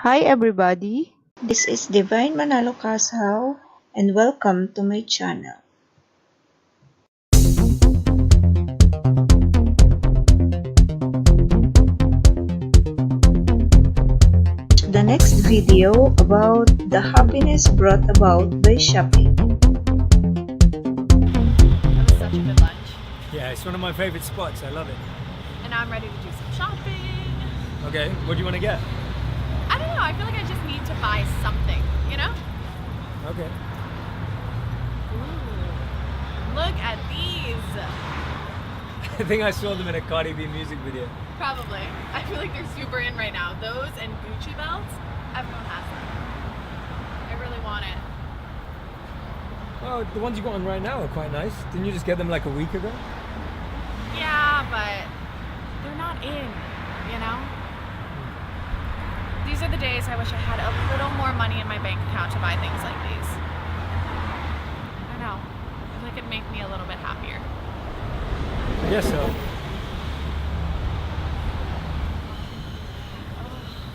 Hi everybody, this is Divine Manalo-Casao and welcome to my channel. The next video about the happiness brought about by shopping. That was such a good lunch. Yeah, it's one of my favorite spots. I love it. And now I'm ready to do some shopping. Okay, what do you want to get? I don't know, I feel like I just need to buy something, you know? Okay. Ooh, look at these. I think I saw them in a Cardi B music video. Probably. I feel like they're super in right now. Those and Gucci belts, everyone has them. I really want it. Oh, the ones you got on right now are quite nice. Didn't you just get them like a week ago? Yeah, but they're not in, you know? These are the days I wish I had a little more money in my bank account to buy things like these. I know. I feel like it'd make me a little bit happier. I guess so. Oh,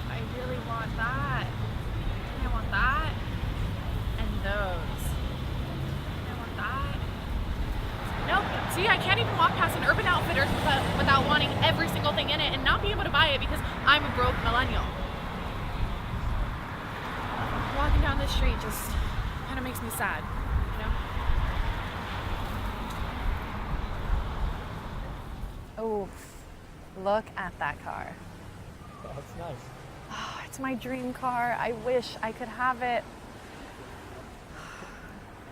I really want that. I want that. And those. I want that. Nope. See, I can't even walk past an Urban Outfitters without wanting every single thing in it and not be able to buy it because I'm a broke millennial. Walking down the street just kind of makes me sad, you know? Oh, look at that car. That's nice. Oh, it's my dream car. I wish I could have it.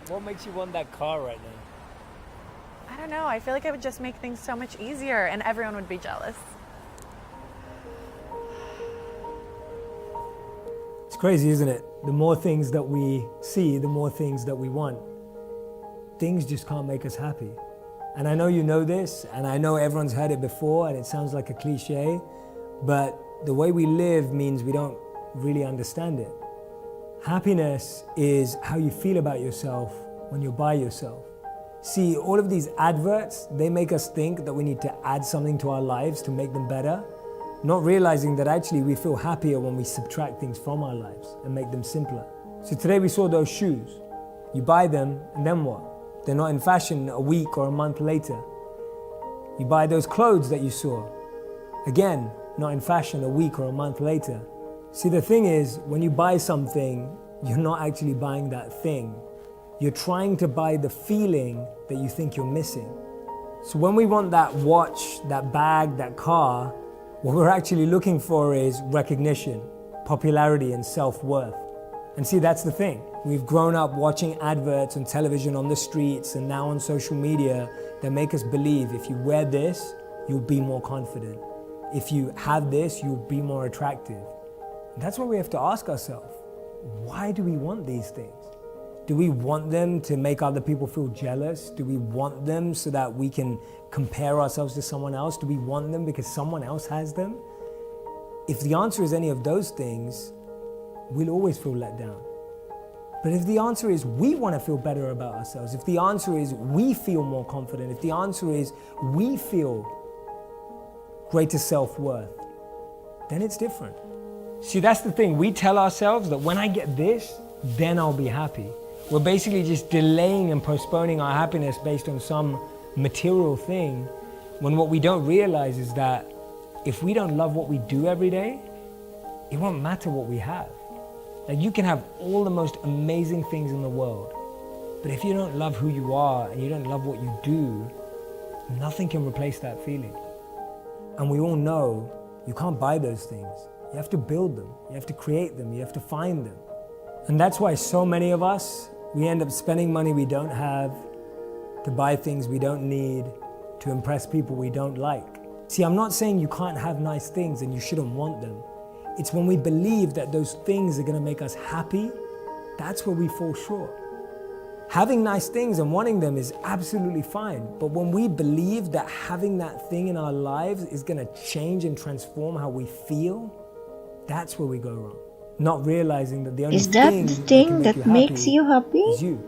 What makes you want that car right now? I don't know. I feel like it would just make things so much easier and everyone would be jealous. It's crazy, isn't it? The more things that we see, the more things that we want. Things just can't make us happy. And I know you know this, and I know everyone's heard it before, and it sounds like a cliche, but the way we live means we don't really understand it. Happiness is how you feel about yourself when you're by yourself. See, all of these adverts, they make us think that we need to add something to our lives to make them better, not realizing that actually we feel happier when we subtract things from our lives and make them simpler. So today we saw those shoes. You buy them, and then what? They're not in fashion a week or a month later. You buy those clothes that you saw. Again, not in fashion a week or a month later. See, the thing is, when you buy something, you're not actually buying that thing. You're trying to buy the feeling that you think you're missing. So when we want that watch, that bag, that car, what we're actually looking for is recognition, popularity, and self-worth. And see, that's the thing. We've grown up watching adverts on television, on the streets, and now on social media that make us believe if you wear this, you'll be more confident. If you have this, you'll be more attractive. And that's what we have to ask ourselves. Why do we want these things? Do we want them to make other people feel jealous? Do we want them so that we can compare ourselves to someone else? Do we want them because someone else has them? If the answer is any of those things, we'll always feel let down. But if the answer is we want to feel better about ourselves, if the answer is we feel more confident, if the answer is we feel greater self-worth, then it's different. See, that's the thing. We tell ourselves that when I get this, then I'll be happy. We're basically just delaying and postponing our happiness based on some material thing, when what we don't realize is that if we don't love what we do every day, it won't matter what we have. Like, you can have all the most amazing things in the world, but if you don't love who you are and you don't love what you do, nothing can replace that feeling. And we all know you can't buy those things. You have to build them, you have to create them, you have to find them. And that's why so many of us, we end up spending money we don't have, to buy things we don't need, to impress people we don't like. See, I'm not saying you can't have nice things and you shouldn't want them. It's when we believe that those things are going to make us happy, that's where we fall short. Having nice things and wanting them is absolutely fine, but when we believe that having that thing in our lives is going to change and transform how we feel, that's where we go wrong. Not realizing that the only Is that the thing that makes you happy? is you.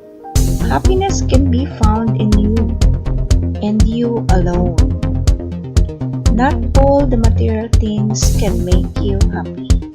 Happiness can be found in you and you alone. Not all the material things can make you happy.